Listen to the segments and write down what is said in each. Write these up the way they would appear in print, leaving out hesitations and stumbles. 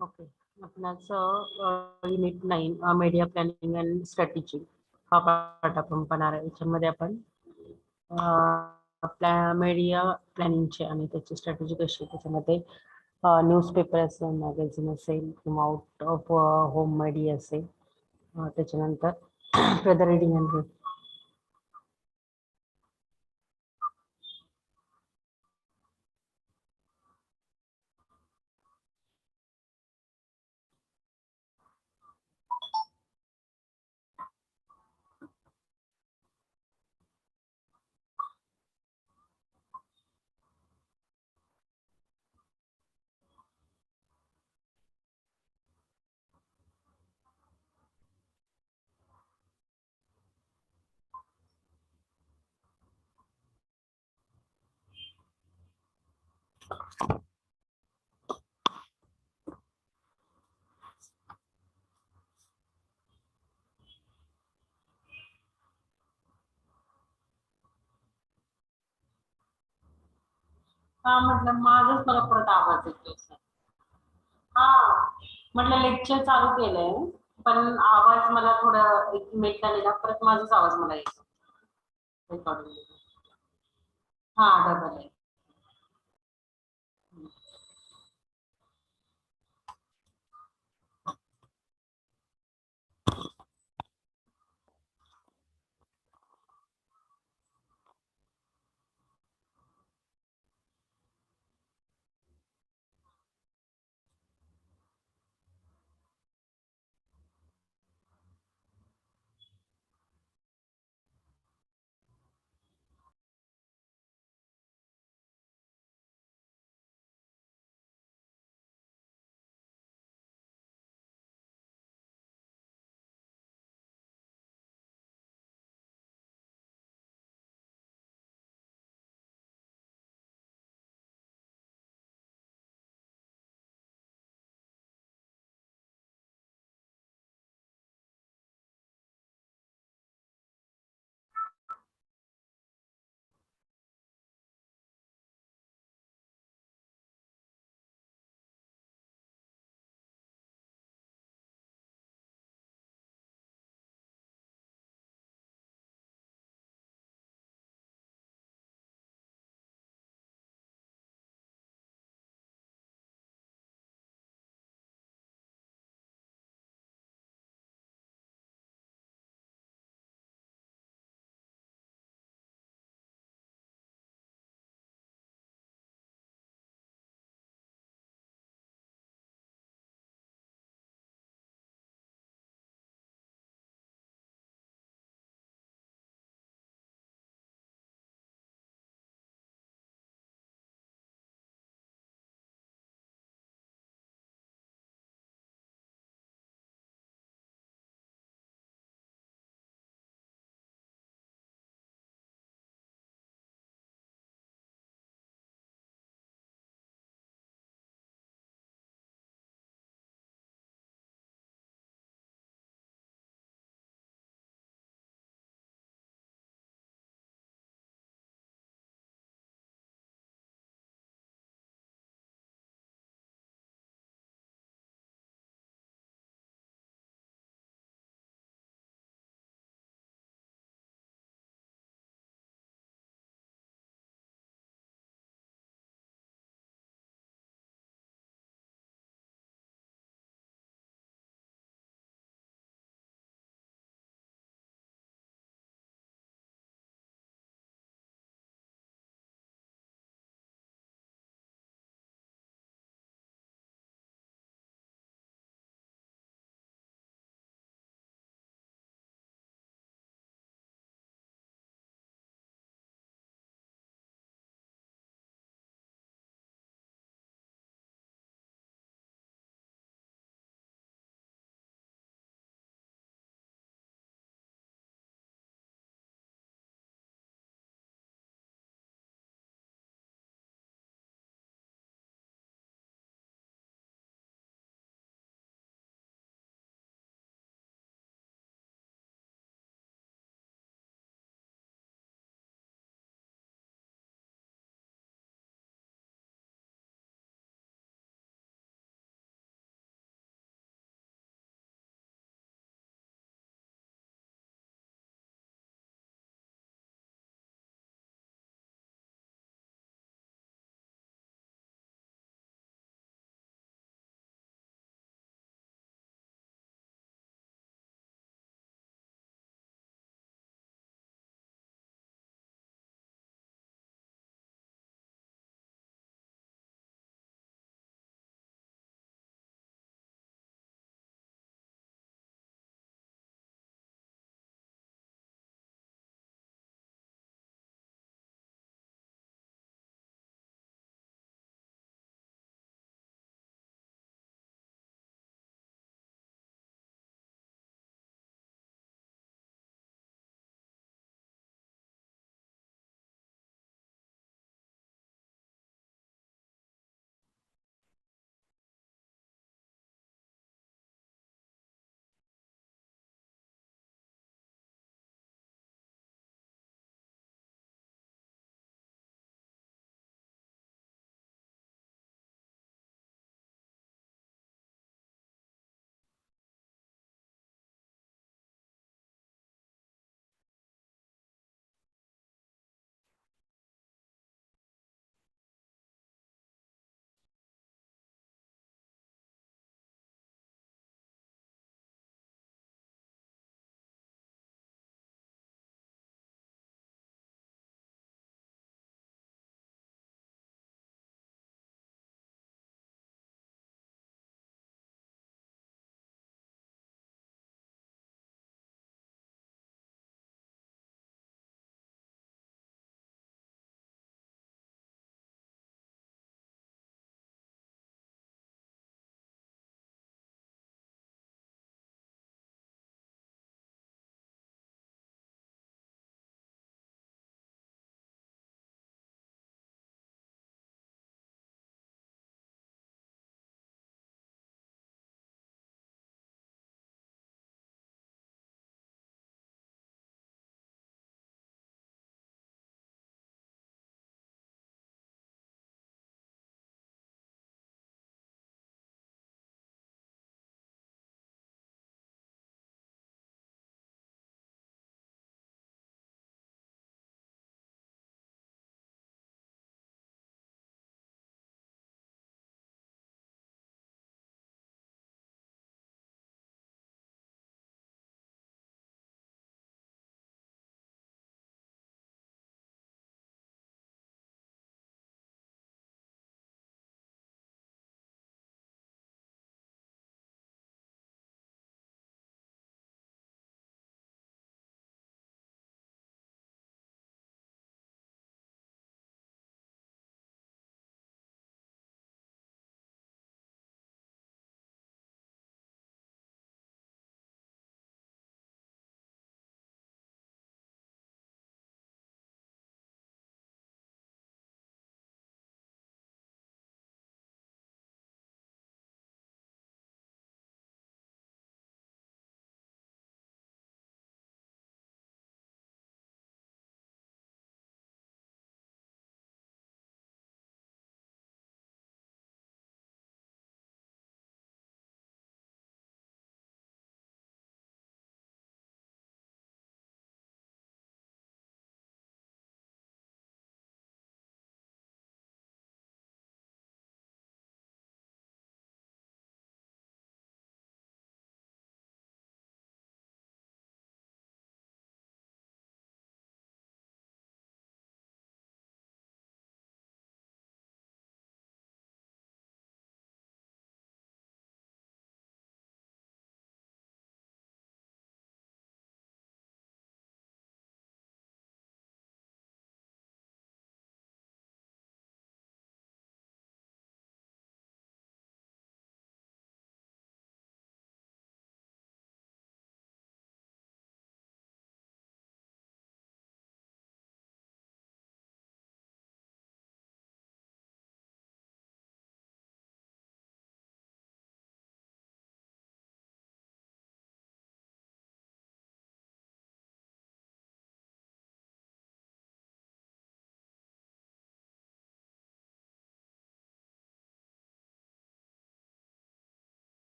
Okay. आपणाचं unit 9 media planning and strategy हा पाठ आपण पाहणार आहे. याच्यामध्ये आपण आपल्या मीडिया प्लॅनिंगचे आणि त्याची स्ट्रॅटेजी कशी त्याच्यामध्ये न्यूजपेपर असेल, मॅगझिन असेल किंवा आउट ऑफ होम मीडिया असेल, त्याच्यानंतर फर्दर रिडिंग अँड हा म्हटलं माझंच मला परत आवाज येतोय सर. हा म्हटलं लेक्चर चालू केलंय पण आवाज मला थोडं एक मिनिट झालेला परत माझाच आवाज मला येतो रेकॉर्डिंग. हा डबल आहे.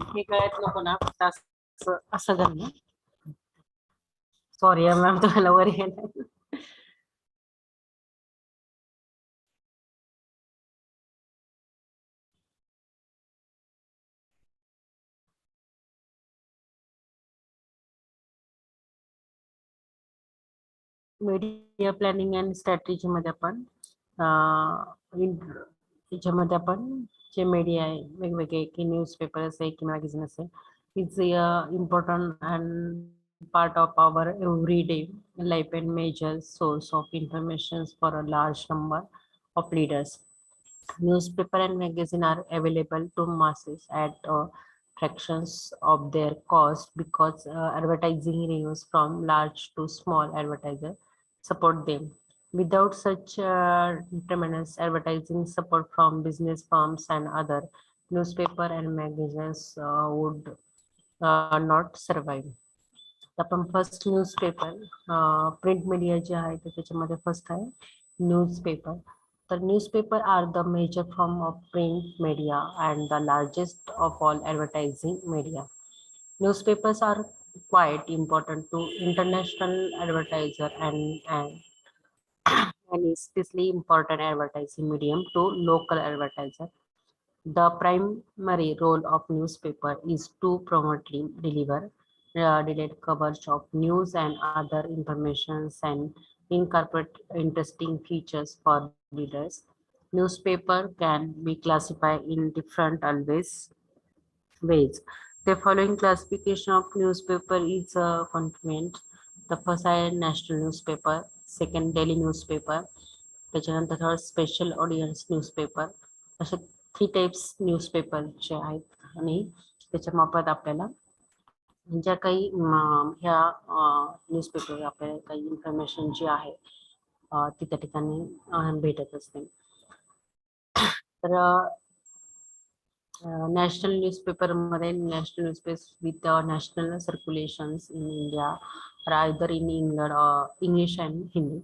हे कळत नको ना फक्त असं करणं. सॉरी मॅम तुम्हाला वर येणार. मीडिया प्लॅनिंग अँड स्ट्रॅटेजी मध्ये आपण त्याच्यामध्ये आपण जे मीडिया आहे वेगवेगळे की न्यूजपेपर असेल की मॅगझिन असेल is important and part of our every day life and major source of information for a large number of readers. Newspaper and magazine are available to masses at fractions of their cost because advertising revenues from large to small advertisers support them. Without such tremendous advertising support from business firms and other, newspaper and magazines would not survive. आपण first newspaper print media जे आहे ते त्याच्यामध्ये first आहे newspaper. तर newspaper are the major form of print media and the largest of all advertising media. Newspapers are quite important to international advertiser and especially important advertising medium to local advertiser. The primary role of newspaper is to promote, deliver delayed coverage of news and other informations and incorporate interesting features for readers. Newspaper can be classified in different ways. The following classification of newspaper is convenient. The first आहे national newspaper, second daily newspaper, त्याच्यानंतर third special audience newspaper. असे 3 types न्यूजपेपरचे आहेत आणि त्याच्या मार्फत आपल्याला ज्या काही ह्या न्यूजपेपर आपल्याला काही इन्फॉर्मेशन जी आहे ती त्या ठिकाणी भेटत असते. तर नॅशनल न्यूजपेपरमध्ये national newspaper with national circulations in India either in English and Hindi.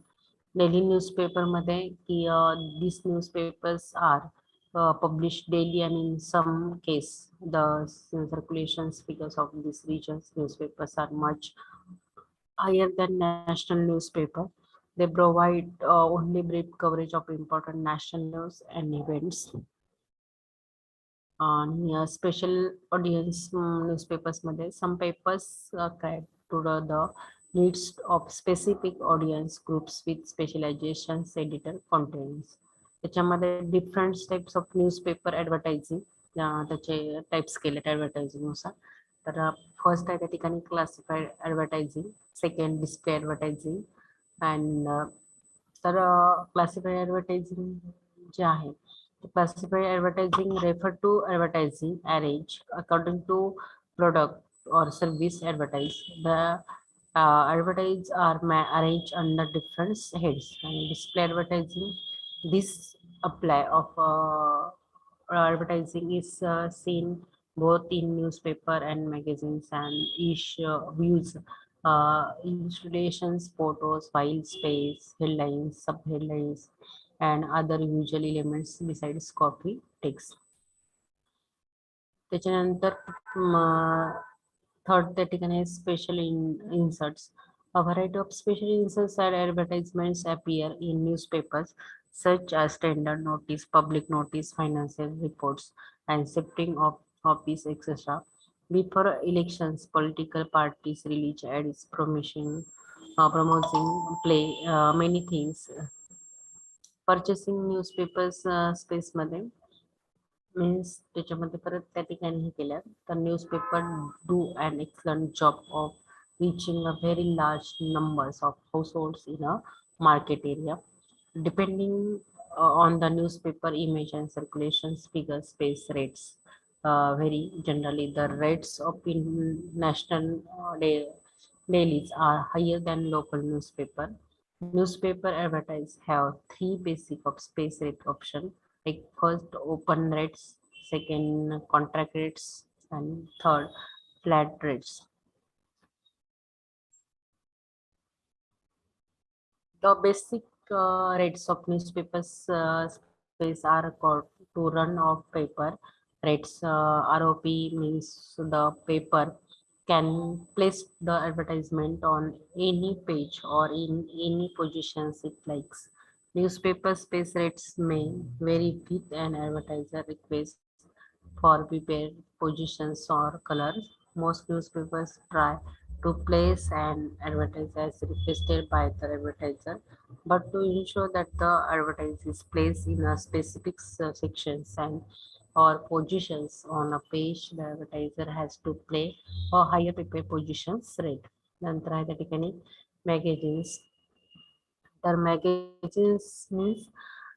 Daily न्यूजपेपरमध्ये की these newspapers are published daily and in some case the circulations figures of these regions newspapers are much higher than national newspaper. They provide only brief coverage of important national news and events. आणि special audience न्यूजपेपर्समध्ये some papers crack to the needs of specific audience groups with specialisations editor contents. त्याच्यामध्ये different types of newspaper advertising त्याचे types केलेत ॲडव्हर्टायझिंगनुसार. तर first आहे त्या ठिकाणी classified advertising, second display advertising and तर क्लासिफाईड ॲडव्हर्टायझिंग जे आहे classified advertising refer to advertising arranged according to product or service advertised. The advertise are arranged under different heads. And display advertising, this apply of advertising is seen both in newspaper and magazines and each views illustrations, photos, file space, headlines, subheadlines, and other visual elements besides copy text. त्याच्यानंतर third त्या ठिकाणी special inserts. A variety of special inserts and advertisements appear in newspapers such as standard notice, public notice, financial reports, and setting of office, etc. Before elections, political parties release ads promoting play many things. Purchasing newspapers स्पेसमध्ये means त्याच्यामध्ये परत त्या ठिकाणी हे केलं तर newspaper do an excellent job of reaching a very large numbers of households in a market area. Depending on the newspaper image and circulation figures, space rates vary. Generally, the rates of national dailies are higher than local newspaper. Newspaper advertise have 3 basic of space rate option, like first open rates, second contract rates, and third flat rates. The basic rates of newspapers space are called to run of paper rates. ROP means the paper can place the advertisement on any page or in any positions it likes. Newspaper space rates may vary with an advertiser request for prepared positions or colors. Most newspapers try to place an advertise as requested by the advertiser, but to ensure that the advertise is placed in a specific sections and or positions on a page, the advertiser has to play a higher prepared positions rate. नंतर आहे त्या ठिकाणी magazines. तर magazines means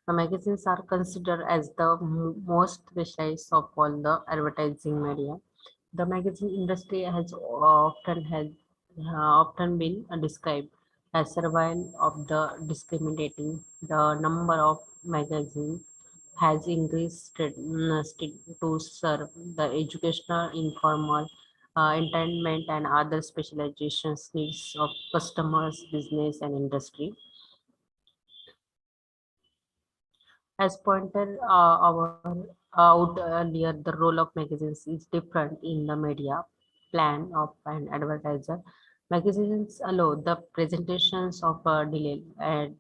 magazines are considered as the most specialized of all the advertising media. The magazine industry has often been described as survival of the discriminating. The number of magazines has increased to serve the educational, informal, entertainment, and other specializations needs of customers, business, and industry. As pointed out earlier, the role of magazines is different in the media plan of an advertiser. Magazines allow the presentations of a delay and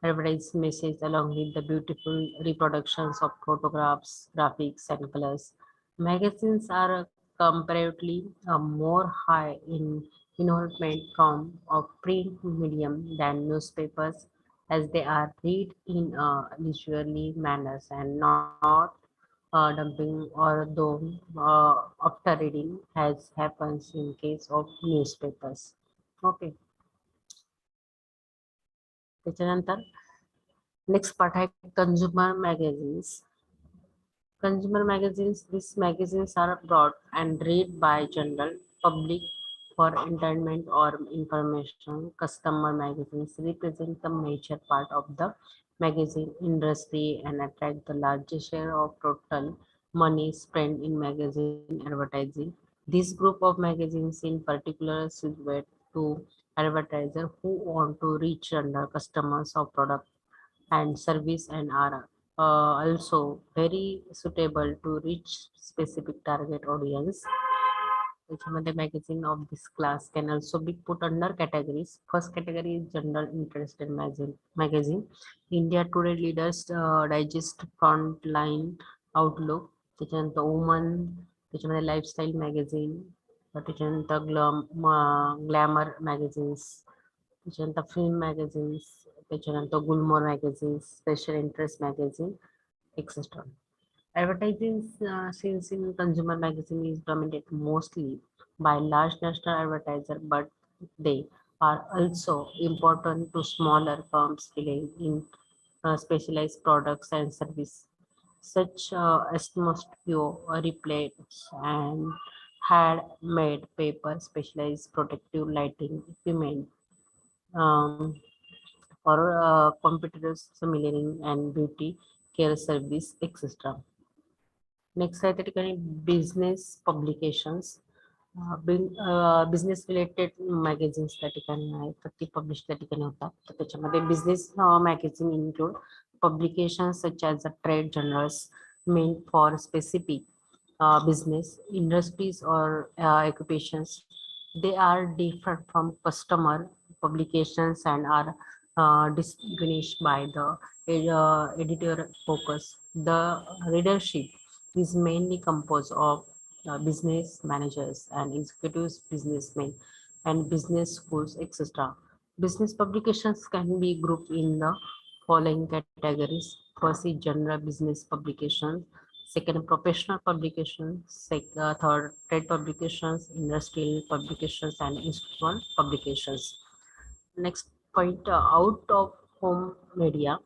advertise message along with the beautiful reproductions of photographs, graphics, and colors. Magazines are comparatively more high in involvement from a print medium than newspapers as they are read in a leisurely manners and not dumping or though after reading as happens in case of newspapers. Okay. त्याच्यानंतर next part आहे consumer magazines. Consumer magazines. These magazines are bought and read by general public for entertainment or information. Customer magazines represent the major part of the magazine industry and attract the largest share of total money spent in magazine advertising. This group of magazines in particular suited to advertisers who want to reach under customers of product and service and are also very suitable to reach specific target audience. त्याच्यामध्ये magazine of this class can also be put under categories. First category is general interest in magazine. India Today Leaders Digest Frontline Outlook. त्याच्यानंतर Woman, त्याच्यामध्ये Lifestyle Magazine, त्याच्यानंतर Glamour Magazines, त्याच्यानंतर Film Magazines, त्याच्यानंतर Gulmore Magazines, Special Interest Magazine, etc. Advertising since in consumer magazine is dominated mostly by large national advertisers, but they are also important to smaller firms dealing in specialized products and service, such as mosquito replays and handmade paper, specialized protective lighting equipment um, for computers, similaring and beauty care service, etc. Next आहे त्या ठिकाणी business publications. Business related magazines त्या ठिकाणी आहेत तर ती publish त्या ठिकाणी होतात. तर त्याच्यामध्ये business magazine include publications such as the trade journals meant for specific business industries or occupations. They are different from customer publications and are distinguished by the editorial focus. The readership is mainly composed of business managers and executives, businessmen, and business schools, etc. Business publications can be grouped in the following categories. First is general business publications, second professional publications, third trade publications, industrial publications, and institutional publications. Next point, out of home media.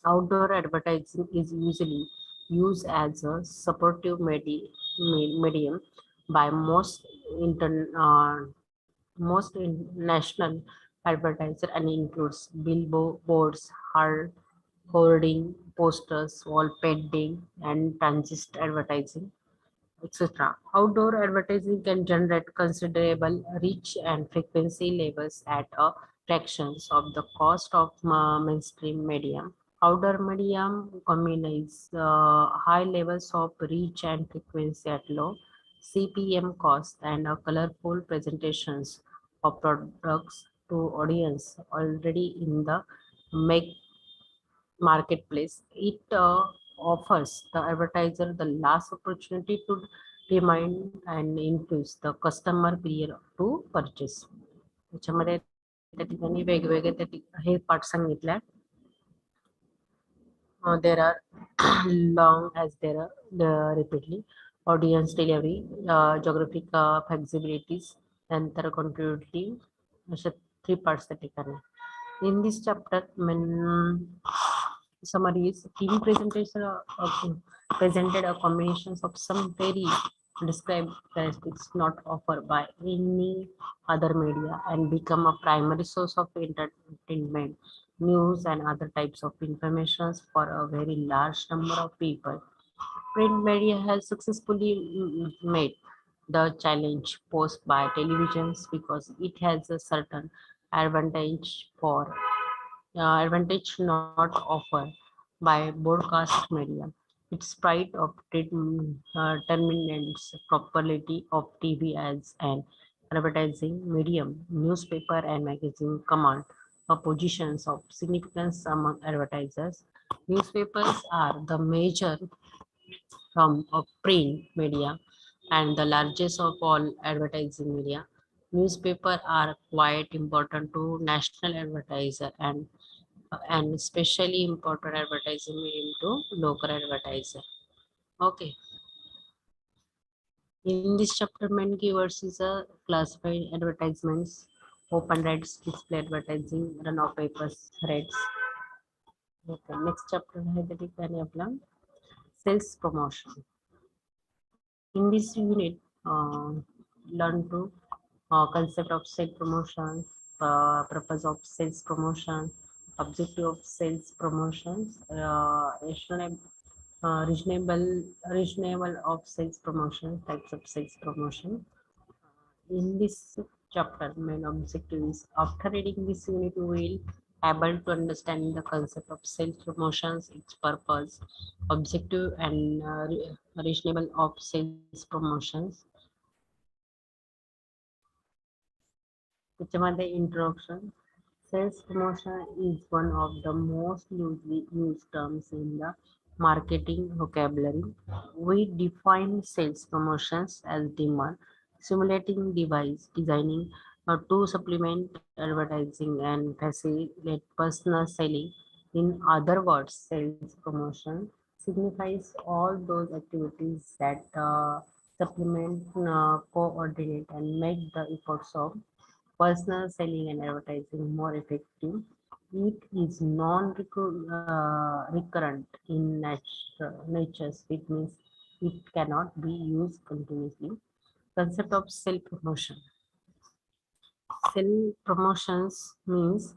Outdoor advertising is usually used as a supportive medium by national advertiser and includes billboards, hoarding, posters, wall painting, and transist advertising, etc. Outdoor advertising can generate considerable reach and frequency levels at a fractions of the cost of mainstream media. Outer medium combines high levels of reach and frequency at low CPM cost and colorful presentations of products to audience already in the make marketplace. It offers the advertiser the last opportunity to remind and influence the customer peer to purchase. त्याच्यामध्ये त्या ठिकाणी वेगवेगळे हे part सांगितले. There are long as there are repeatedly audience delivery, geographic flexibilities, and the continuity. अशा 3 parts त्या ठिकाणी. In this chapter, summaries TV presentation presented a combination of some very described characteristics not offered by any other media and become a primary source of entertainment, news, and other types of information for a very large number of people. Print media has successfully met the challenge posed by televisions because it has a certain advantage for advantage not offered by broadcast media. Its pride of terminates property of TV as an advertising medium. Newspaper and magazine command a positions of significance among advertisers. Newspapers are the major from of print media and the largest of all advertising media. Newspapers are quite important to national advertiser and especially important advertising medium to local advertiser. Okay. In this chapter, main keywords is a classified advertisements, open rates, display advertising, run of papers, rates. Okay. Next chapter है त्या ठिकाणी आपला sales promotion. In this unit, learn to concept of sales promotion, purpose of sales promotion, objective of sales promotions, reasonable of sales promotion, types of sales promotion. In this chapter, main objective is after reading this unit, you will able to understand the concept of sales promotions, its purpose, objective, and reasonable of sales promotions. त्याच्यामध्ये introduction. Sales promotion is one of the most loosely used terms in the marketing vocabulary. We define sales promotions as demand stimulating device designing to supplement advertising and facilitate personal selling. In other words, sales promotion signifies all those activities that supplement, coordinate, and make the efforts of personal selling and advertising more effective. It is non-recurrent in nature, which means it cannot be used continuously. Concept of self promotion. Self promotions means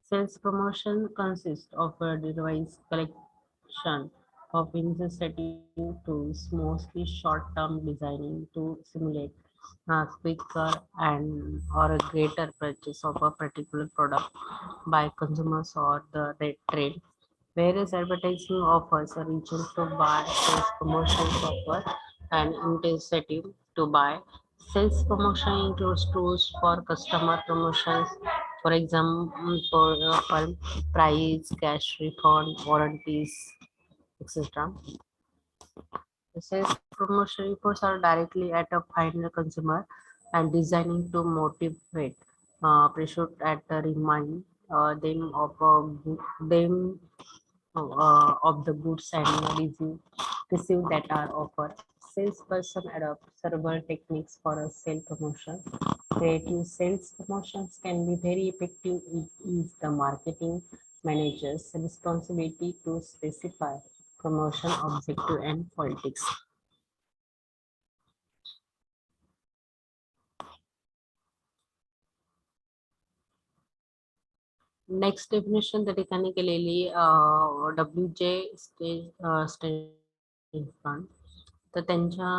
sales promotion consists of a device collection of insensitive tools, mostly short-term designing to simulate quicker and or a greater purchase of a particular product by consumers or the trade. Whereas advertising offers a reason to buy, sales promotions offer an incentive to buy. Sales promotion includes tools for customer promotions, for example, for price, cash refund, warranties, etc. The sales promotion efforts are directly at a final consumer and designing to motivate, pressure at remind them of the goods and receive that are offered. Salesperson adopt several techniques for a sale promotion. Creative sales promotions can be very effective. It is the marketing manager's responsibility to specify promotion objective and politics. Next definition त्या ठिकाणी केलेली WJ Stephen तर त्यांच्या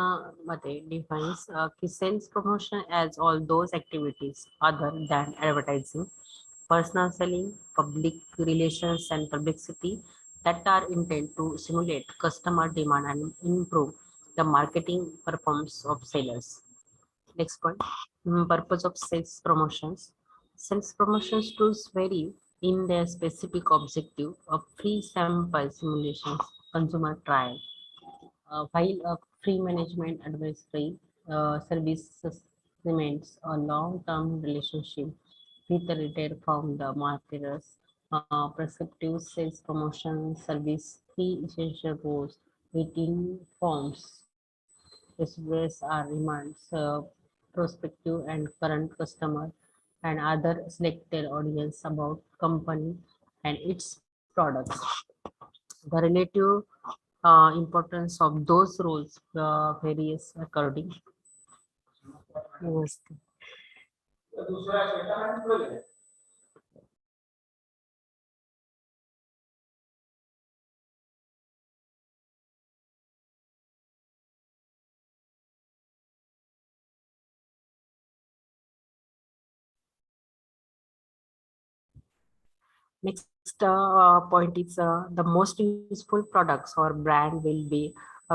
मध्ये defines की sales promotion as all those activities other than advertising personal selling, public relations, and publicity that are intended to stimulate customer demand and improve the marketing performance of sellers. Next point, purpose of sales promotions. Sales promotions tools vary in their specific objective of free sample simulations, consumer trial, while a free management advisory service cements a long-term relationship with the retailer from the marketers. Prescriptive sales promotion service key essential goals within forms express our demands, prospective and current customer and other selected audience about company and its products. The relative importance of those roles varies according. Yes. Next point is the most useful products or brand will be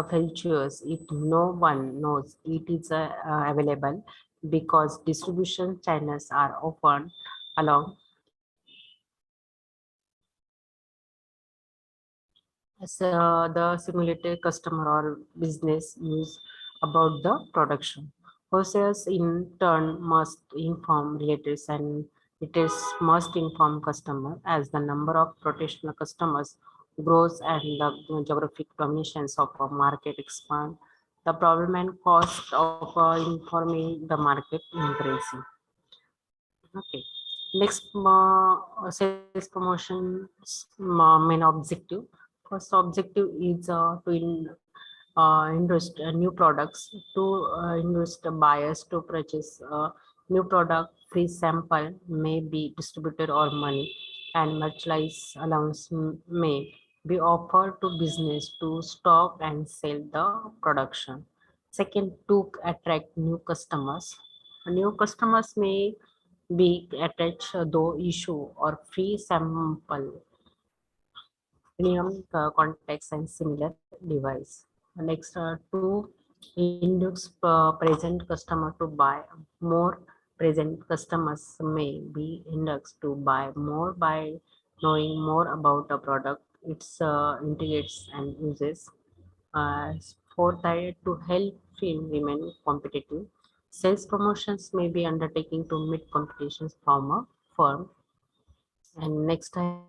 features if no one knows it is available because distribution channels are often along as the simulated customer or business use about the production. Wholesalers in turn must inform relatives and retailers must inform customer as the number of potential customers grows and the geographic dominations of a market expand. The problem and cost of informing the market increasing. Okay. Next, sales promotions main objective. First objective is invest new products to invest buyers to purchase new product. Free sample may be distributed or money, and merchandise allowance may be offered to business to stock and sell the production. Second, to attract new customers. New customers may be attached though issue or free sample premium contacts and similar device. Next, to induce present customer to buy more. Present customers may be induced to buy more by knowing more about the product, its integrates and uses. For that, to help film remain competitive, sales promotions may be undertaking to meet competitions from a firm. And next time,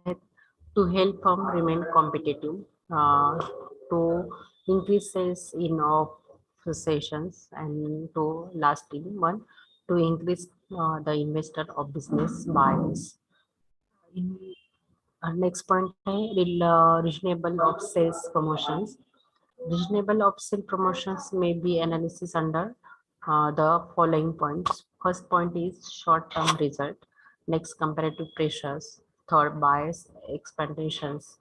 to help firm remain competitive, uh, to increase sales in off sessions, and to lasting one, to increase the investor of business buyers. In next point, reasonable of sales promotions. Reasonable upsell promotions may be analysis under the following points. First point is short-term result. Next, comparative pressures. Third, bias expectations.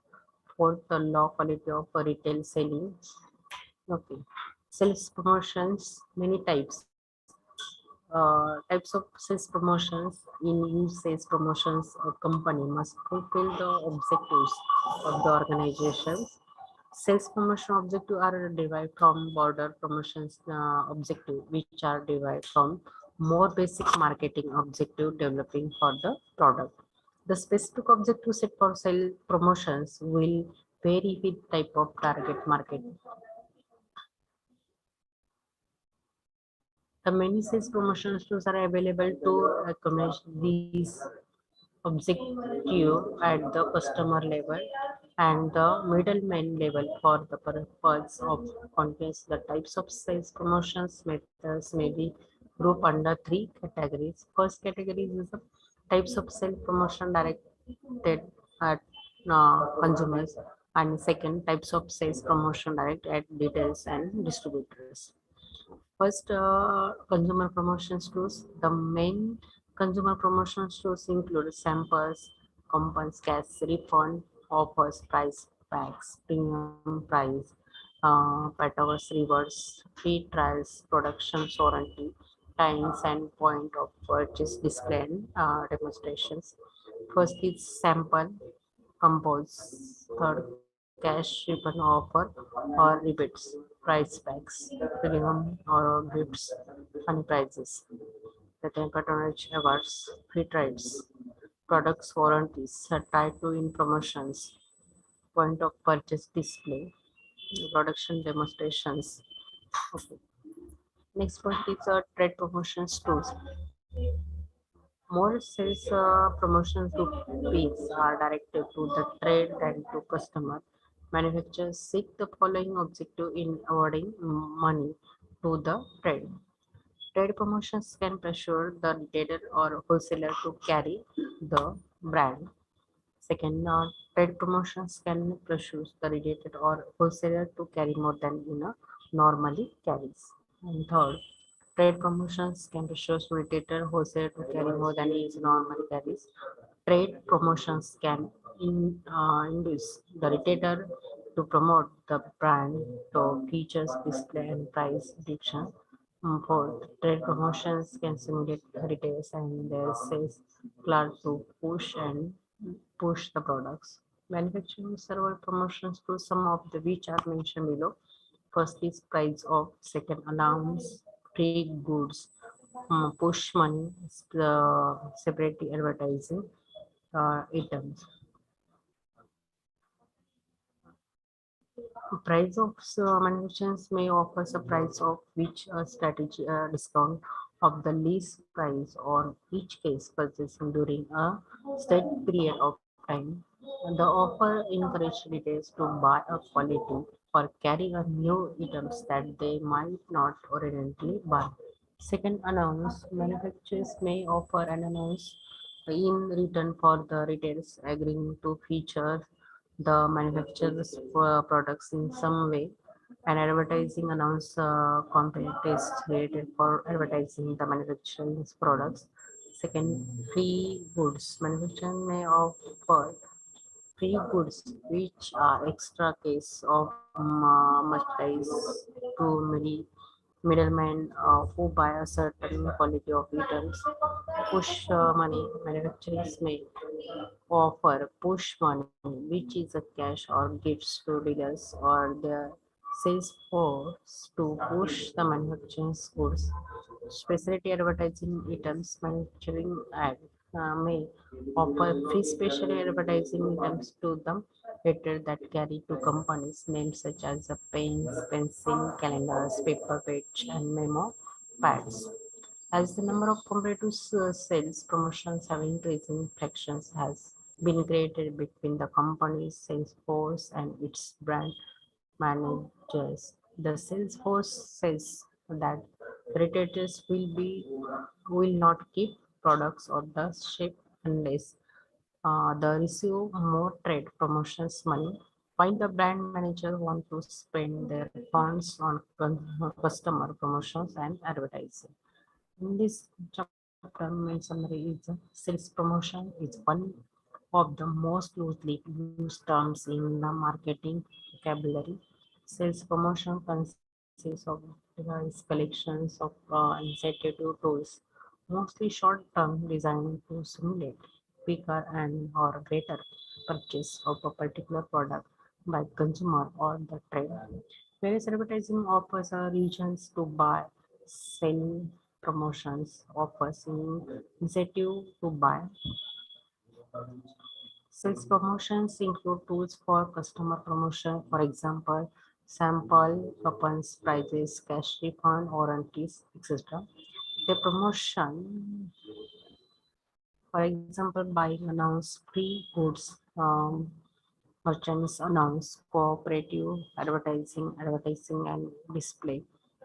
Fourth, the low quality of retail selling. Okay. Sales promotions, many types. Types of sales promotions. In use sales promotions, a company must fulfill the objectives of the organizations. Sales promotion objective are derived from border promotions objective, which are derived from more basic marketing objective developing for the product. The specific objective set for sale promotions will vary with type of target market. The many sales promotion tools are available to accomplish these objective at the customer level and the middleman level for the purpose of contests. The types of sales promotions methods may be grouped under three categories. First category is the types of sales promotion directed at consumers, and second types of sales promotion directed at retailers and distributors. First, consumer promotions tools. The main consumer promotions tools include samples, coupons, cash refund, offers, price packs, premium price, Patawas rewards, free trials, production warranty, times and point of purchase display and demonstrations. First is sample, compose. Third, cash ribbon offer or rebates, price packs, premium or gifts, funny prizes. Second, patronage awards, free trials, products warranties are tied to in promotions, point of purchase display, production demonstrations. Okay. Next point is trade promotions tools. More sales promotions rupees are directed to the trade than to customer. Manufacturers seek the following objective in awarding money to the trade. Trade promotions can pressure the retailer or wholesaler to carry the brand. Second, trade promotions can pressure the retailer or wholesaler to carry more than normally carries. And third, trade promotions can pressure retailer wholesaler to carry more than is normally carries. Trade promotions can induce the retailer to promote the brand to features, display, and price reduction. Fourth, trade promotions can simulate retailers and their sales clerk to push the products. Manufacturing several promotions to some of the which are mentioned below. First is price of, second announce free goods, push money, separately advertising items. Price of manufacturers may offer a price of which a strategy discount of the lease price on each case purchased during a set period of time. The offer encourages retailers to buy a quality or carry a new items that they might not originally buy. Second, announce manufacturers may offer an announce in return for the retailers agreeing to feature the manufacturer's products in some way. An advertising announce contest created for advertising the manufacturer's products. Second, free goods. Manufacturer may offer free goods, which are extra case of merchandise to middlemen who buy a certain quality of items. Push money. Manufacturers may offer push money, which is a cash or gifts to dealers or their sales force to push the manufacturer's goods. Specialty advertising items manufacturing ad may offer free special advertising items to them later that carry to companies names such as pens, pencil, calendars, paper page, and memo pads. As the number of competitive sales promotions have increased, frictions has been created between the company's sales force and its brand managers. The sales force says that retailers will not keep products on the shelf unless they receive more trade promotions money, while the brand manager want to spend their funds on customer promotions and advertising. In this chapter, main summary is sales promotion is one of the most loosely used terms in the marketing vocabulary. Sales promotion consists of device collections of incentive tools, mostly short-term, designed to simulate quicker and or greater purchase of a particular product by consumer or the trade. Various advertising offers are regions to buy, sell promotions, offers incentive to buy. Sales promotions include tools for customer promotion, for example, sample, coupons, prices, cash refund, warranties, etc. The promotion, for example, buying announce free goods, merchants announce cooperative advertising and display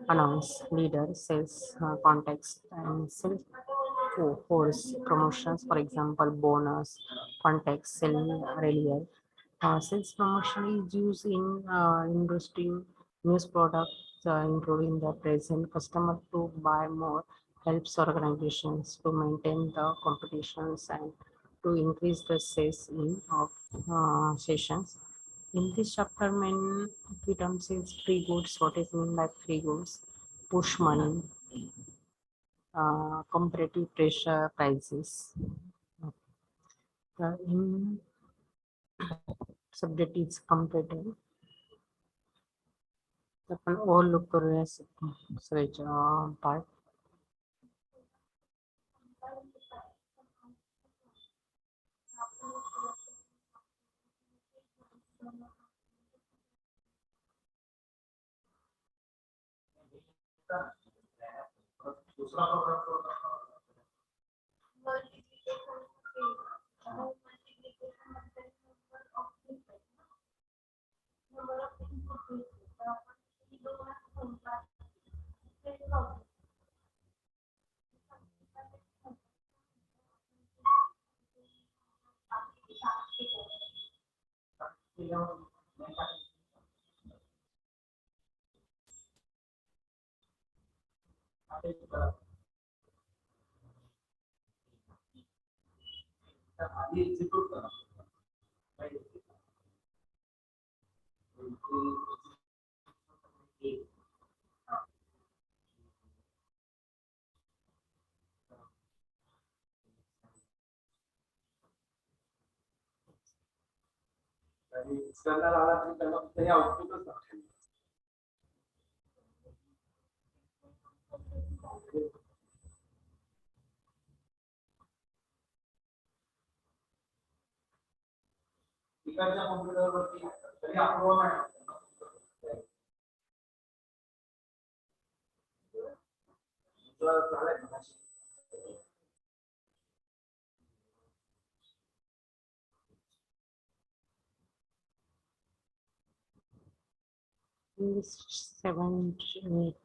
announce leader sales context and sales force promotions, for example, bonus, context, sell earlier. Sales promotion is used in industry news products, including the present customer to buy more, helps organizations to maintain the competitions and to increase the sales in of sessions. In this chapter, main key terms is free goods. What is mean by free goods? Push money, comparative pressure prices. in subject is completed. आपण overlook करूया सगळ्याच्या part.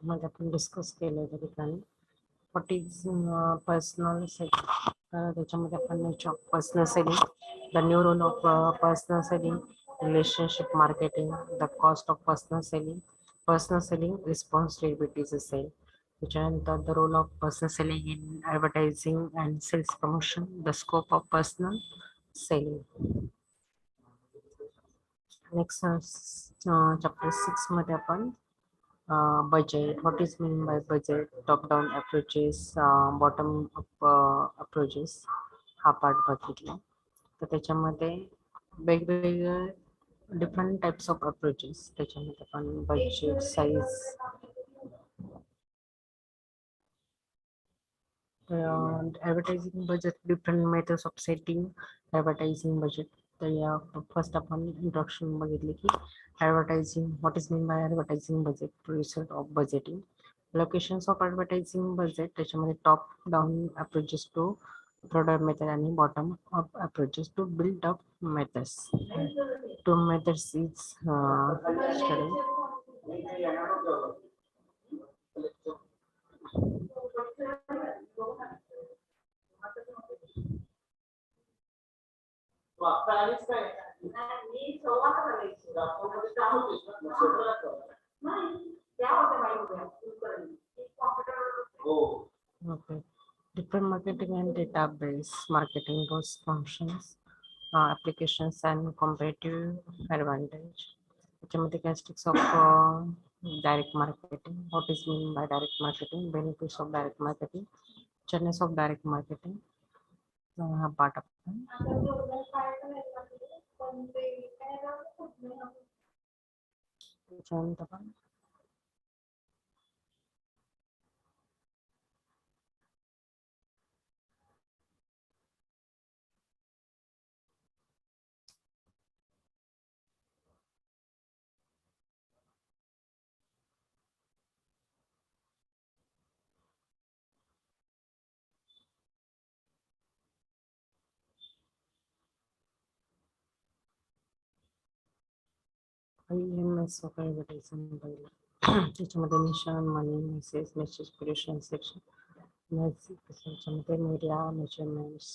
मध्ये आपण discuss केलं त्या ठिकाणी what is personal selling. त्याच्यामध्ये आपण nature of personal selling, the new role of personal selling, relationship marketing, the cost of personal selling responsibilities असेल. त्याच्यानंतर the role of personal selling in advertising and sales promotion, the scope of personal selling. Next chapter 6 मध्ये आपण budget, what is mean by budget, top down approaches, bottom up approaches हा part बघितला. तर त्याच्यामध्ये वेगवेगळे different types of approaches, त्याच्यामध्ये आपण budget, size, advertising budget, different methods of setting advertising budget. तर या फर्स्ट आपण इंट्रोडक्शन बघितले की advertising, what is mean by advertising budget, research of budgeting, locations of advertising budget. त्याच्यामध्ये top down approaches to product method आणि bottom up approaches to build up methods. To methods is study. Okay. Different marketing and database marketing, those functions, applications and competitive advantage. त्याच्यामध्ये characteristics of direct marketing, what is mean by direct marketing, benefits of direct marketing, channels of direct marketing. हा part आपण त्याच्यानंतर आपण IMS of advertising पहिलं. त्याच्यामध्ये mission, money, message creation section, त्याच्यामध्ये media measurements,